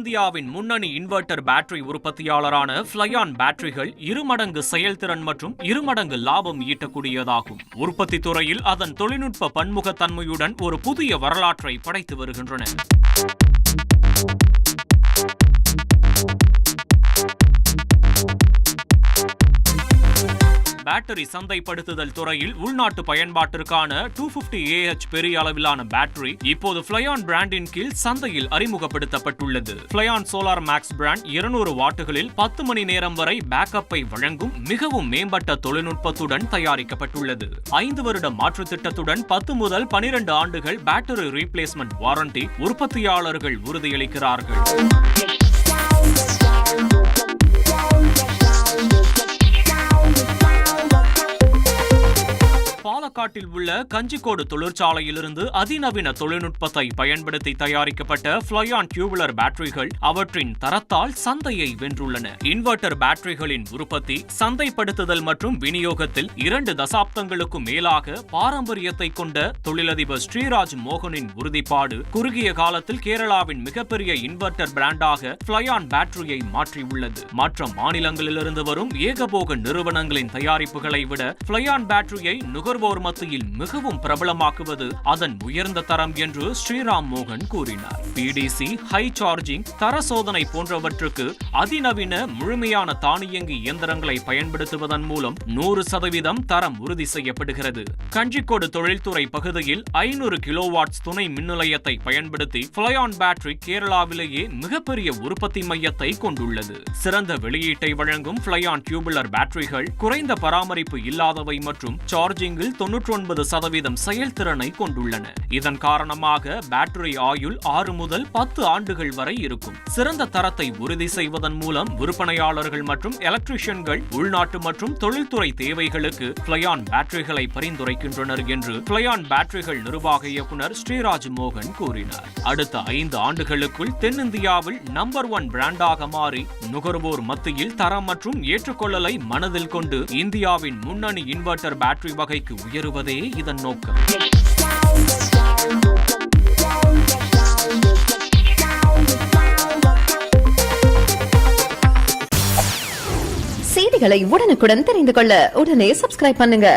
தென்னிந்தியாவின் முன்னணி inverter battery உற்பத்தியாளரான ஃப்ளையான் பேட்டரிகள் இருமடங்கு செயல்திறன் மற்றும் இருமடங்கு லாபம் ஈட்டக்கூடியதாகும். உற்பத்தி துறையில் அதன் தொழில்நுட்ப பன்முகத்தன்மையுடன் ஒரு புதிய வரலாற்றை படைத்து வருகின்றன. பேட்டரி சந்தைப்படுத்துதல் துறையில் உள்நாட்டு பயன்பாட்டிற்கான 250Ah பெரிய அளவிலான பேட்டரி இப்போது ஃப்ளையான் பிராண்டின் கீழ் சந்தையில் அறிமுகப்படுத்தப்பட்டுள்ளது. ஃப்ளையான் சோலார் மேக்ஸ் பிராண்ட் 200 வாட்டுகளில் 10 மணி நேரம் வரை பேக்கப்பை வழங்கும் மிகவும் மேம்பட்ட தொழில்நுட்பத்துடன் தயாரிக்கப்பட்டுள்ளது. 5 வருட மாற்று திட்டத்துடன் 10 முதல் 12 ஆண்டுகள் பேட்டரி ரீப்ளேஸ்மெண்ட் வாரண்டி உற்பத்தியாளர்கள் உறுதியளிக்கிறார்கள். பாலக்காட்டில் உள்ள கஞ்சிக்கோடு தொழிற்சாலையிலிருந்து அதிநவீன தொழில்நுட்பத்தை பயன்படுத்தி தயாரிக்கப்பட்ட ஃப்ளையான் டியூபுலர் பேட்டரிகள் அவற்றின் தரத்தால் சந்தையை வென்றுள்ளன. இன்வெர்டர் பேட்டரிகளின் உற்பத்தி, சந்தைப்படுத்துதல் மற்றும் விநியோகத்தில் 2 தசாப்தங்களுக்கும் மேலாக பாரம்பரியத்தை கொண்ட தொழிலதிபர் ஸ்ரீராஜ் மோகனின் உறுதிப்பாடு குறுகிய காலத்தில் கேரளாவின் மிகப்பெரிய இன்வெர்டர் பிராண்டாக ஃப்ளையான் பேட்டரியை மாற்றியுள்ளது. மற்ற மாநிலங்களிலிருந்து வரும் ஏகபோக நிறுவனங்களின் தயாரிப்புகளை விட ஃப்ளையான் பேட்டரியை நுகர்வோர் மத்தியில் மிகவும் பிரபலமாக்குவது அதன் உயர்ந்த தரம் என்று ஸ்ரீராம் மோகன் கூறினார். பிடிசி, ஹை சார்ஜிங், தர சோதனை போன்றவற்றுக்கு அதிநவீன முழுமையான தானியங்கி இயந்திரங்களை பயன்படுத்துவதன் மூலம் 100% தரம் உறுதி செய்யப்படுகிறது. கஞ்சிக்கோடு தொழில்துறை பகுதியில் 500 கிலோவாட்ஸ் துணை மின் நிலையத்தை பயன்படுத்தி ஃப்ளையான் பேட்டரி கேரளாவிலேயே மிகப்பெரிய உற்பத்தி மையத்தை கொண்டுள்ளது. சிறந்த வெளியீட்டை வழங்கும் ஃப்ளையான் டியூபுலர் பேட்டரிகள் குறைந்த பராமரிப்பு இல்லாதவை மற்றும் சார்ஜிங்கில் 99% செயல்திறனை கொண்டுள்ளன. இதன் காரணமாக பேட்டரி ஆயுள் 6 முதல் 10 ஆண்டுகள் வரை இருக்கும். சிறந்த தரத்தை உறுதி செய்வதன் மூலம் விற்பனையாளர்கள் மற்றும் எலக்ட்ரீஷியன்கள் உள்நாட்டு மற்றும் தொழில்துறை தேவைகளுக்கு ஃப்ளையான் பேட்டரிகளை பரிந்துரைக்கின்றனர் என்று ஃப்ளையான் பேட்டரிகள் நிர்வாக இயக்குனர் ஸ்ரீராஜ் மோகன் கூறினார். அடுத்த 5 ஆண்டுகளுக்குள் தென்னிந்தியாவில் நம்பர் 1 பிராண்டாக மாறி நுகர்வோர் மத்தியில் தரம் மற்றும் ஏற்றுக்கொள்ளலை மனதில் கொண்டு இந்தியாவின் முன்னணி இன்வெர்டர் பேட்டரி வகைக்கு உயருவதே இதன் நோக்கம். செய்திகளை உடனுக்குடன் தெரிந்து கொள்ள உடனே சப்ஸ்கிரைப் பண்ணுங்க.